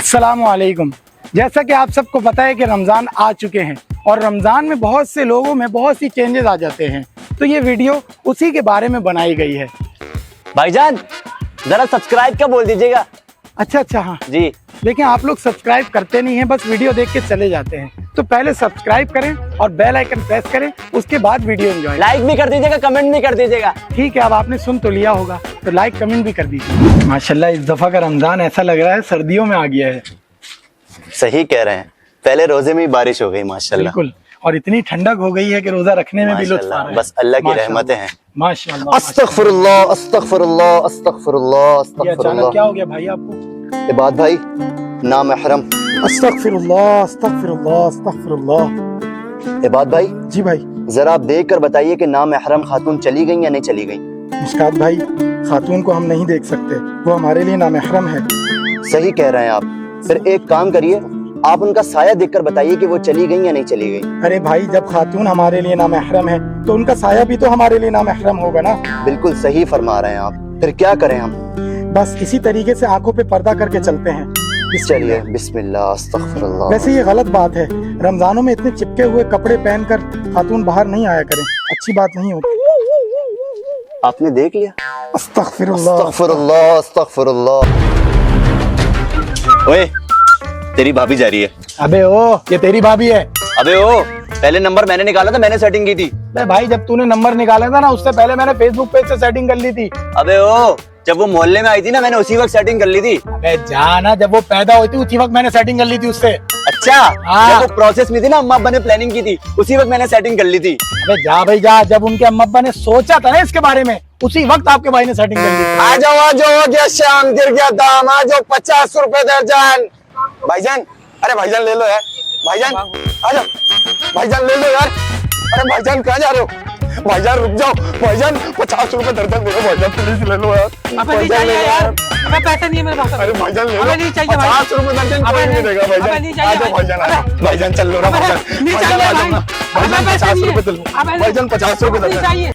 अस्सलाम वालेकुम। जैसा कि आप सबको पता है कि रमज़ान आ चुके हैं और रमज़ान में बहुत से लोगों में बहुत सी चेंजेस आ जाते हैं, तो ये वीडियो उसी के बारे में बनाई गई है। भाईजान जरा सब्सक्राइब का बोल दीजिएगा। अच्छा हाँ जी, लेकिन आप लोग सब्सक्राइब करते नहीं हैं, बस वीडियो देख के चले जाते हैं। तो पहले सब्सक्राइब करें और बेल आइकन प्रेस करें, उसके बाद वीडियो एंजॉय। लाइक भी कर दीजिएगा, कमेंट भी कर दीजिएगा। ठीक है, अब आपने सुन तो लिया होगा, तो लाइक कमेंट भी कर दीजिए। माशाल्लाह इस दफा का रमजान ऐसा लग रहा है सर्दियों में आ गया है। सही कह रहे हैं, पहले रोजे में ही बारिश हो गई माशाल्लाह। बिल्कुल, और इतनी ठंडक हो गई है कि रोजा रखने में भी लुत्फ आ रहा है। बस अल्लाह की रहमतें हैं। माशाल्लाह। अस्तगफिरुल्लाह अस्तगफिरुल्लाह अस्तगफिरुल्लाह ये अचानक अस्तगफिरुल्लाह। क्या हो गया भाई आपको? इबाद भाई नामहरम। अस्तगफिरुल्लाह अस्तगफिरुल्लाह अस्तगफिरुल्लाह। इबाद भाई जी भाई। जरा आप देख कर बताइए कि नामहरम खातून चली गई या नहीं चली गई। मुस्कात भाई, खातून को हम नहीं देख सकते, वो हमारे लिए नामहरम है। सही कह रहे हैं आप। फिर एक काम करिए, आप उनका साया देखकर बताइए कि वो चली गई या नहीं चली गई। अरे भाई, जब खातून हमारे लिए नामहरम है तो उनका साया भी तो हमारे लिए नामहरम होगा ना। बिल्कुल सही फरमा रहे हैं आप। फिर क्या करें हम? बस इसी तरीके से आंखों पे पर्दा करके चलते हैं। चलिए बिस्मिल्लाह अस्तगफिरुल्लाह। वैसे ये गलत बात है, रमजानों में इतने चिपके हुए कपड़े पहनकर खातून बाहर नहीं आया करें, अच्छी बात नहीं होगी। आपने देख लिया? अस्तगफिरुल्लाह अस्तगफिरुल्लाह अस्तगफिरुल्लाह। ओए, तेरी भाभी जा रही है। अबे ओ, ये तेरी भाभी है। अबे ओ, पहले नंबर मैंने निकाला था, मैंने सेटिंग की थी। अबे भाई, जब तूने नंबर निकाला था ना, उससे पहले मैंने फेसबुक पेज से सेटिंग कर ली थी। अबे ओ, जब वो मोहल्ले में आई थी ना, मैंने उसी वक्त सेटिंग कर ली थी। अबे जाना, जब वो पैदा हुई थी उसी वक्त मैंने सेटिंग कर ली थी उससे। अच्छा, हाँ। जब वो प्रोसेस में थी ना, अम्मा अब्बा ने प्लानिंग की थी, उसी वक्त मैंने सेटिंग कर ली थी। अबे जा भाई जा, जब उनके अम्मा अब्बा ने सोचा था ना इसके बारे में, उसी वक्त आपके भाई ने सेटिंग कर ली थी। आ जाओ शाम गिर गया दाम, आ जाओ 50 रुपए दर्जन। भाईजान, अरे भाईजान ले लो यार। भाईजान आ जाओ, भाईजान ले लो यार। अरे भाईजान कहाँ जा रहे हो? भाईजान रुक जाओ। भाईजान 50 रुपए दर्जन दे दो भाईजान, प्लीज ले लो यार। नहीं चाहिए यार, हमें पैसे नहीं है मेरे पास। अरे भाईजान ले लो, हमें नहीं चाहिए भाई। 50 रुपए दर्जन कोई नहीं देगा हमें भाईजान। नहीं आ चाहिए जाओ भाईजान, आ जाओ। भाईजान चल लो ना भाईजान। नहीं भाईजान चाहिए आ जाओ ना। भाई। भाईजान हमें पैसे 50 नहीं रुपए है। दे लो। हमें भाईजान 50 रुपए नहीं दर्जन। चाहिए।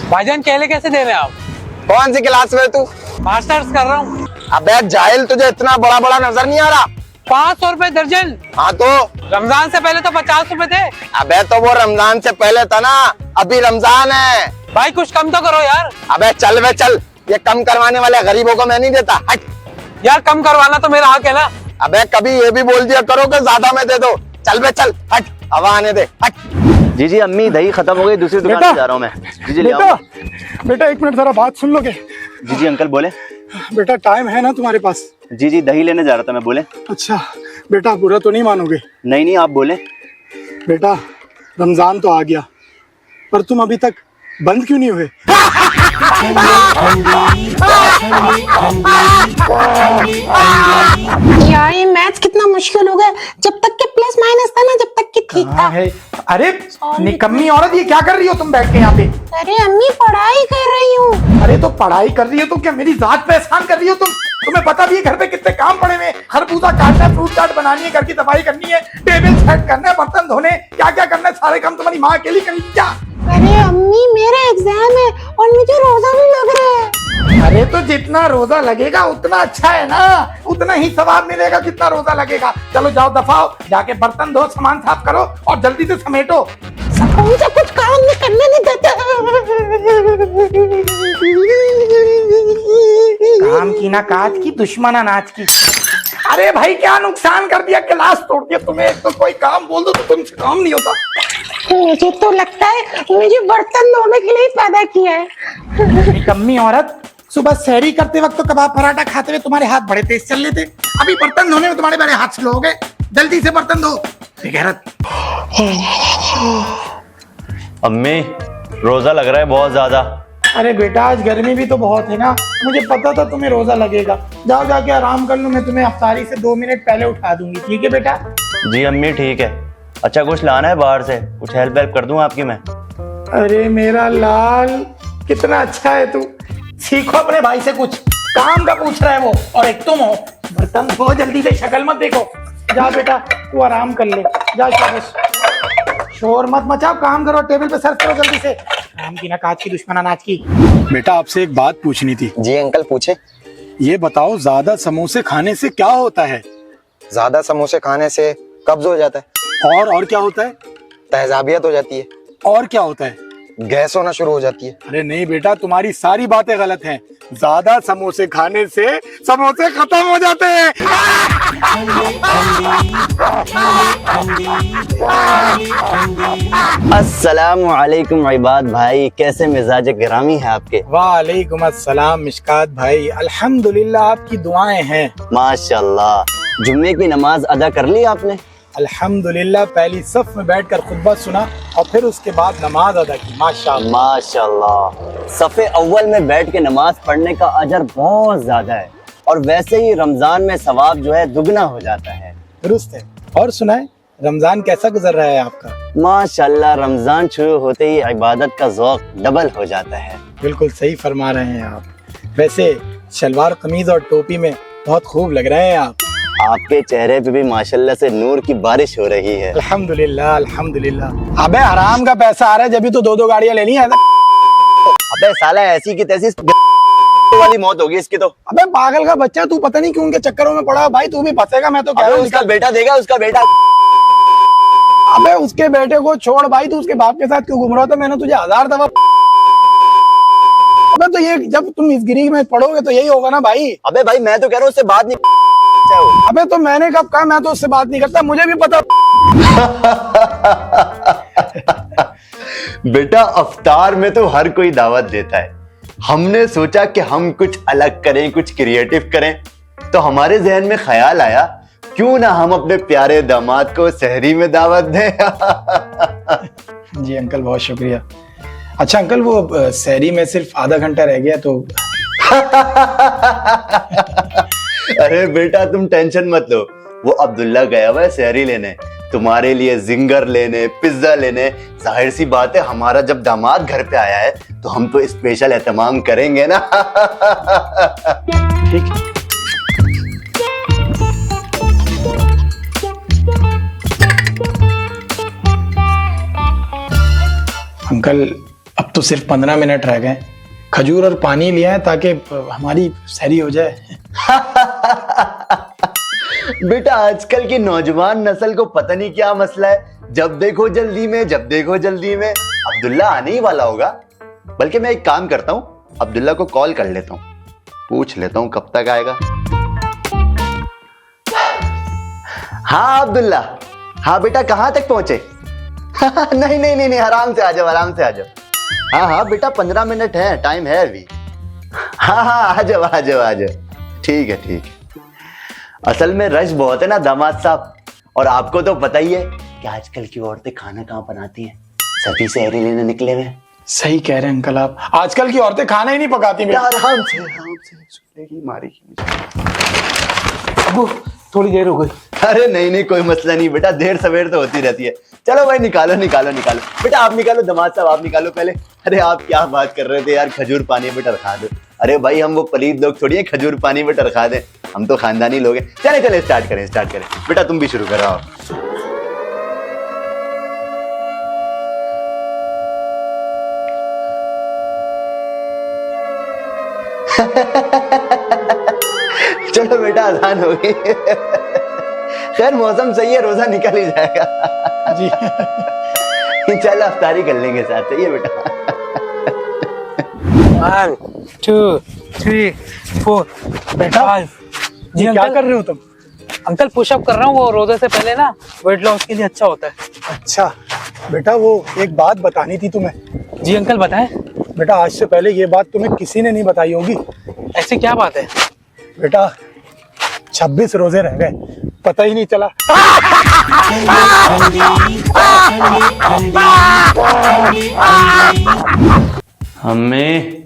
भाईजान केले कैसे दे रहे हैं आप? कौन सी क्लास में तू? मास्टर्स कर रहा हूँ। अबे जाहिल, तुझे इतना बड़ा बड़ा नजर नहीं आ रहा? 500 रुपए दर्जन। हाँ तो रमजान से पहले तो 50 रुपए थे। अबे तो वो रमजान से पहले था ना, अभी रमजान है। भाई कुछ कम तो करो यार। अबे चल वे चल, ये कम करवाने वाले गरीबों को मैं नहीं देता। हट। यार कम करवाना तो मेरा हक है ना। अबे कभी ये भी बोल दिया करो कि ज्यादा में दे दो। चल बे चल, हट, हवा आने दे, हट। जी जी अम्मी, दही खत्म हो गई, दूसरी दुकान पे जा रहा हूँ मैं। जी जी ले बेटा, आओ। बेटा एक मिनट जरा बात सुन लोगे? जी जी अंकल बोले। बेटा टाइम है ना तुम्हारे पास? जी जी दही लेने जा रहा था मैं, बोले। अच्छा बेटा, बुरा तो नहीं मानोगे? नहीं नहीं, आप बोले। बेटा रमजान तो आ गया, पर तुम अभी तक बंद क्यों नहीं हुए? यार ये मैथ्स कितना मुश्किल हो गया। जब तक के प्लस माइनस था ना, जब तक के ठीक था। है। अरे निकम्मी औरत, ये क्या कर रही हो तुम बैठ के यहाँ पे? अरे अम्मी पढ़ाई कर रही हूँ। अरे तो पढ़ाई कर रही हो तो क्या मेरी जात पे एहसान कर रही हो तुम? तुम्हें पता भी है घर पे कितने काम पड़े हुए? खरबूजा काटना है, फ्रूट चाट बनानी है, घर की सफाई करनी है, टेबल सेट करना है, बर्तन धोने, क्या क्या करना है, सारे काम तुम्हारी माँ अकेली करेगी क्या? अरे अम्मी मेरा एग्जाम है और मुझे रोजा भी लग रहा है। अरे तो जितना रोजा लगेगा उतना अच्छा है ना, उतना ही सवाब मिलेगा जितना रोजा लगेगा। चलो जाओ दफाओ, जाके बर्तन धो, सामान साफ करो और जल्दी से समेटो। सकून से कुछ काम नहीं करने नहीं देते। काम की ना काज की, दुश्मन अनाज की। अरे भाई क्या नुकसान कर दिया, क्लास तोड़ दिया तुम्हें। तो कोई काम बोल दो तो तुमसे काम नहीं होता। मुझे तो लगता है मुझे बर्तन धोने के लिए पैदा किया है। निकम्मी औरत, सुबह सहरी करते वक्त तो कबाब पराठा खाते हुए तुम्हारे हाथ बड़े तेज चल लेते, अभी बर्तन धोने में तुम्हारे बड़े हाथ स्लो हो गए। जल्दी से बर्तन धो बेगैरत। अम्मी रोजा लग रहा है बहुत ज्यादा। अरे बेटा आज गर्मी भी तो बहुत है ना, मुझे पता था तुम्हें रोजा लगेगा। जाओ जाके आराम कर लो, मैं तुम्हें अफ्तारी से 2 मिनट पहले उठा दूंगी, ठीक है बेटा? जी अम्मी ठीक है। अच्छा कुछ लाना है बाहर से, कुछ हेल्प कर दूं आपकी मैं? अरे मेरा लाल, कितना अच्छा है तू, सीखो अपने भाई से कुछ। काम का पूछ रहा है वो, और एक तुम हो। बर्तन धो जल्दी से, शक्ल मत देखो। जा बेटा तू आराम कर ले, जा शाबाश। शोर मत मचाओ, काम करो, टेबल पे सर्व करो जल्दी से। आराम की ना काज की, दुश्मन अनाज की। बेटा आपसे एक बात पूछनी थी। जी अंकल पूछे। ये बताओ ज्यादा समोसे खाने से क्या होता है? ज्यादा समोसे खाने से कब्ज हो जाता है, और क्या होता है? तेजाबियत हो जाती है, और क्या होता है? गैस होना शुरू हो जाती है। अरे नहीं बेटा, तुम्हारी सारी बातें गलत हैं। ज्यादा समोसे खाने से समोसे खत्म हो जाते हैं। अस्सलामुअलैकुम इबाद भाई, कैसे मिजाज गिरामी है आपके? वालेकुम अस्सलाम मिशकात भाई, अल्हम्दुलिल्लाह आपकी दुआएं हैं। माशाल्लाह। जुम्मे की नमाज अदा कर ली आपने? अल्हम्दुलिल्लाह पहली सफ में बैठकर खुतबा सुना और फिर उसके बाद नमाज अदा की। माशाअल्लाह। माशाल्लाह। सफ़े अव्वल में बैठ के नमाज पढ़ने का अजर बहुत ज्यादा है, और वैसे ही रमजान में सवाब जो है दुगना हो जाता है। दुरुस्त है। और सुनाए, रमजान कैसा गुजर रहा है आपका? माशाल्लाह, रमजान शुरू होते ही इबादत का ज़ौक़ डबल हो जाता है। बिल्कुल सही फरमा रहे हैं आप। वैसे शलवार कमीज और टोपी में बहुत खूब लग रहे हैं आप। आपके चेहरे पे भी माशाल्लाह से नूर की बारिश हो रही है। अल्हम्दुलिल्लाह अल्हम्दुलिल्लाह। अबे हराम का पैसा आ रहा है, जब भी तो दो गाड़ियां लेनी है। अबे साला, ऐसी की तैसी वाली मौत होगी इसकी तो। अबे पागल का बच्चा, तू पता नहीं क्यों उनके चक्करों में पड़ा। भाई तू भी फंसेगा, मैं तो कह रहा हूँ। उसका बेटा देगा, उसका बेटा। अबे उसके बेटे को छोड़ भाई, तू उसके बाप के साथ क्यों घूम रहा था? मैंने तुझे 1000 दफा। अबे तो ये जब तुम इस गिरी में पढ़ोगे तो यही होगा ना भाई। अबे भाई, मैं तो कह रहा हूँ उससे बात नहीं। अबे तो मैंने कब कहा मैं तो उससे बात नहीं करता, मुझे भी पता। बेटा अफ्तार में तो हर कोई दावत देता है। हमने सोचा कि हम कुछ अलग करें, कुछ क्रिएटिव करें, तो हमारे जहन में ख्याल आया क्यों ना हम अपने प्यारे दामाद को सहरी में दावत दें। जी अंकल, बहुत शुक्रिया। अच्छा अंकल, वो सहरी में सिर्फ आधा घंटा रह गया तो। अरे बेटा तुम टेंशन मत लो, वो अब्दुल्ला गया हुआ है सहरी लेने, तुम्हारे लिए जिंगर लेने, पिज्जा लेने। जाहिर सी बात है, हमारा जब दामाद घर पे आया है तो हम तो स्पेशल एहतमाम करेंगे ना। ठीक है। अंकल अब तो सिर्फ 15 मिनट रह गए। खजूर और पानी लिया है ताकि हमारी सहरी हो जाए। बेटा आजकल की नौजवान नस्ल को पता नहीं क्या मसला है, जब देखो जल्दी में, जब देखो जल्दी में। अब्दुल्ला आने ही वाला होगा। बल्कि मैं एक काम करता हूँ, अब्दुल्ला को कॉल कर लेता हूँ, पूछ लेता हूँ कब तक आएगा। हाँ अब्दुल्ला, हाँ बेटा कहाँ तक पहुंचे? नहीं नहीं नहीं नहीं, आराम से आ जाओ, आराम से आ जाओ। हाँ हाँ बेटा 15 मिनट है, टाइम है अभी। हाँ हाँ आ जाओ आ जाओ आ जाओ। ठीक है ठीक है। असल में रश बहुत है ना दामाद साहब, और आपको तो पता ही है कि आजकल की औरतें खाना कहाँ बनाती हैं, सभी सहरी लेने निकले हुए। सही कह रहे हैं अंकल आप, आजकल की औरतें खाना ही नहीं पकाती। आराम से सुनेगी मारेगी। अबू थोड़ी देर हो गई। अरे नहीं नहीं कोई मसला नहीं बेटा, देर सवेर तो होती रहती है। चलो भाई निकालो निकालो निकालो। बेटा आप निकालो, दामाद साहब आप निकालो पहले। अरे आप क्या बात कर रहे थे यार, खजूर पानी में रखा दो। अरे भाई हम वो पलीद लोग थोड़ी है, खजूर पानी में रखा दें, हम तो खानदानी लोग हैं। चले चले स्टार्ट करें स्टार्ट करें। बेटा तुम भी शुरू करो। चलो बेटा आसान हो गई। खैर मौसम सही है, रोजा निकल ही जाएगा। जी चलो अफ्तारी कर लेंगे साथ, सही है बेटा। 1 2 3 4 बेटा 5। जी क्या अंकल, कर रहे हो तुम? अंकल पुशअप कर रहा हूँ, वो रोजे से पहले ना वेट लॉस के लिए अच्छा होता है। अच्छा बेटा, वो एक बात बतानी थी तुम्हें। जी अंकल बताएं। बेटा आज से पहले ये बात तुम्हें किसी ने नहीं बताई होगी। ऐसी क्या बात है? बेटा 26 रोजे रह गए, पता ही नहीं चला। हमें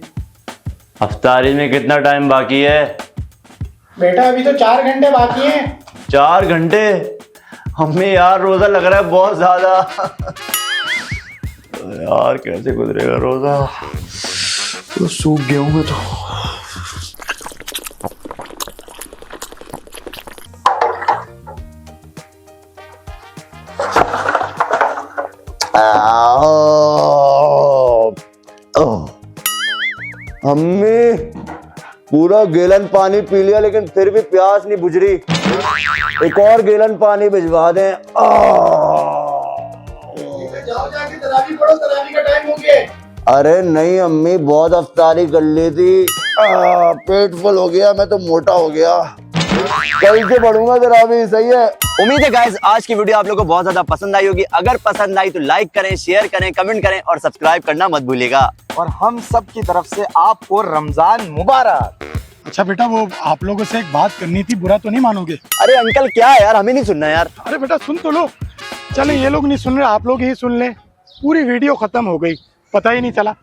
अफ्तारी में कितना टाइम बाकी है? बेटा अभी तो 4 घंटे बाकी हैं। 4 घंटे? हमें यार रोजा लग रहा है बहुत ज्यादा। यार कैसे गुजरेगा रोजा, तो सूख गया हूँ मैं तो। अम्मी पूरा गैलन पानी पी लिया लेकिन फिर भी प्यास नहीं बुझ रही, एक और गैलन पानी भिजवा दें। जाओ जाके तरावी पढ़ो, तरावी का टाइम हो गया। अरे नहीं अम्मी, बहुत अफ्तारी कर ली थी, पेट फुल हो गया, मैं तो मोटा हो गया, कल से बढ़ूंगा जरा भी। सही है। उम्मीद है गाइस आज की वीडियो आप लोगों को बहुत ज्यादा पसंद आई होगी। अगर पसंद आई तो लाइक करें, शेयर करें, कमेंट करें और सब्सक्राइब करना मत भूलिएगा। और हम सब की तरफ से आपको रमजान मुबारक। अच्छा बेटा, वो आप लोगों से एक बात करनी थी, बुरा तो नहीं मानोगे? अरे अंकल क्या है यार, हमें नहीं सुनना यार। अरे बेटा सुन तो लो। चले ये लोग नहीं सुन रहे, आप लोग ही सुन लें। पूरी वीडियो खत्म हो गई, पता ही नहीं चला।